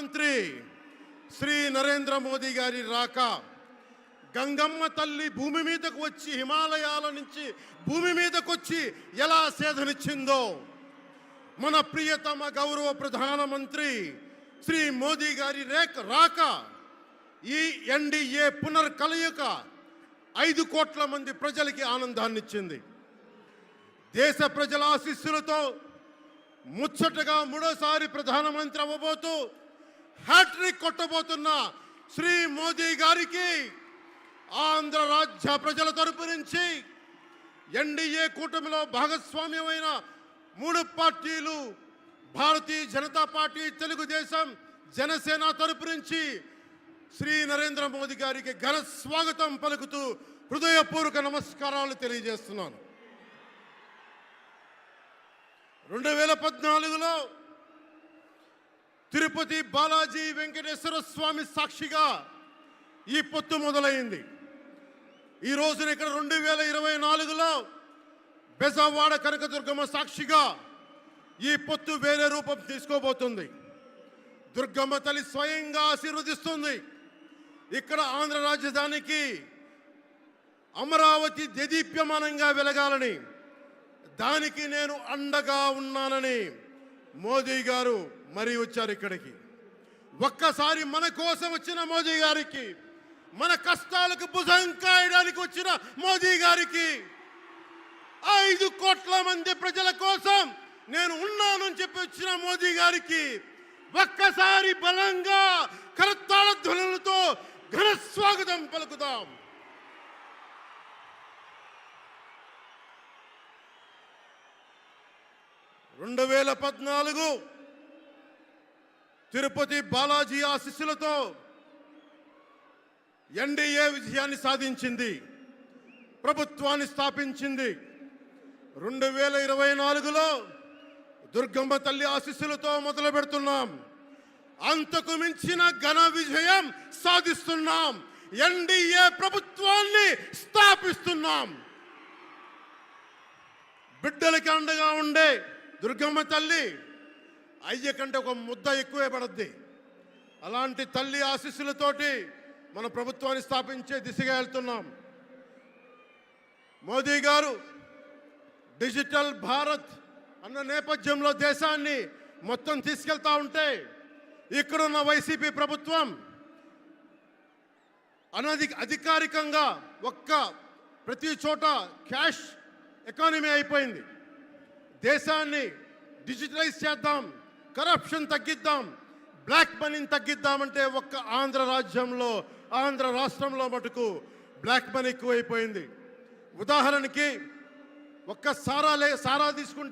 ప్రధానమంత్రి శ్రీ నరేంద్ర మోదీ గారి రాక గంగమ్మ తల్లి భూమి మీదకు వచ్చి హిమాలయాల నుంచి భూమి మీదకు వచ్చి ఎలా సేధనిచ్చిందో మన ప్రియతమ గౌరవ ప్రధానమంత్రి శ్రీ మోదీ గారి రాక ఈ ఎన్డీఏ పునర్కలయిక 5 కోట్ల మంది ప్రజలకి ఆనందాన్నిచ్చింది. దేశ ప్రజల ఆశీస్సులతో ముచ్చటగా మూడోసారి ప్రధానమంత్రి అవ్వబోతూ హ్యాట్రిక్ కొట్టబోతున్న శ్రీ మోదీ గారికి ఆంధ్ర రాజ్య ప్రజల తరపు నుంచి ఎన్డీఏ కూటమిలో భాగస్వామ్యమైన 3 పార్టీలు భారతీయ జనతా పార్టీ, తెలుగుదేశం, జనసేన తరపు నుంచి శ్రీ నరేంద్ర మోదీ గారికి ఘన స్వాగతం పలుకుతూ హృదయపూర్వక నమస్కారాలు తెలియజేస్తున్నాను. 2014లో తిరుపతి బాలాజీ వెంకటేశ్వర స్వామి సాక్షిగా ఈ పొత్తు మొదలైంది. ఈ రోజున ఇక్కడ 2024లో బెజవాడ కనకదుర్గమ్మ సాక్షిగా ఈ పొత్తు వేరే రూపం తీసుకోబోతుంది. దుర్గమ్మ తల్లి స్వయంగా ఆశీర్వదిస్తుంది. ఇక్కడ ఆంధ్ర రాజధానికి అమరావతి దేదీప్యమానంగా వెలగాలని, దానికి నేను అండగా ఉన్నానని మోదీ గారు మరీ వచ్చారు ఇక్కడికి. ఒక్కసారి మన కోసం వచ్చిన మోదీ గారికి, మన కష్టాలకు భుజం కాయడానికి వచ్చిన మోదీ గారికి, 5 కోట్ల మంది ప్రజల కోసం నేను ఉన్నానని చెప్పి వచ్చిన మోదీ గారికి ఒక్కసారి బలంగా కరతాళ ధ్వనులతో ఘన స్వాగతం పలుకుదాం. తిరుపతి బాలాజీ ఆశీస్సులతో ఎన్డీఏ విజయాన్ని సాధించింది, ప్రభుత్వాన్ని స్థాపించింది. 2024లో దుర్గమ్మ తల్లి ఆశీస్సులతో మొదలు పెడుతున్నాం. అంతకు మించిన ఘన విజయం సాధిస్తున్నాం. ఎన్డీఏ ప్రభుత్వాన్ని స్థాపిస్తున్నాం. బిడ్డలకి అండగా ఉండే దుర్గమ్మ తల్లి అయ్య కంటే ఒక ముద్ద ఎక్కువే పడద్ది. అలాంటి తల్లి ఆశీస్సులతోటి మన ప్రభుత్వాన్ని స్థాపించే దిశగా వెళ్తున్నాం. మోదీ గారు డిజిటల్ భారత్ అన్న నేపథ్యంలో దేశాన్ని మొత్తం తీసుకెళ్తా ఉంటే, ఇక్కడున్న వైసీపీ ప్రభుత్వం అధికారికంగా ప్రతి చోట క్యాష్ ఎకానమీ అయిపోయింది. దేశాన్ని డిజిటలైజ్ చేద్దాం, కరప్షన్ తగ్గిద్దాం, బ్లాక్ మనీని తగ్గిద్దామంటే ఆంధ్ర రాష్ట్రంలో మటుకు బ్లాక్ మనీ ఎక్కువైపోయింది. ఉదాహరణకి సారా తీసుకుంటే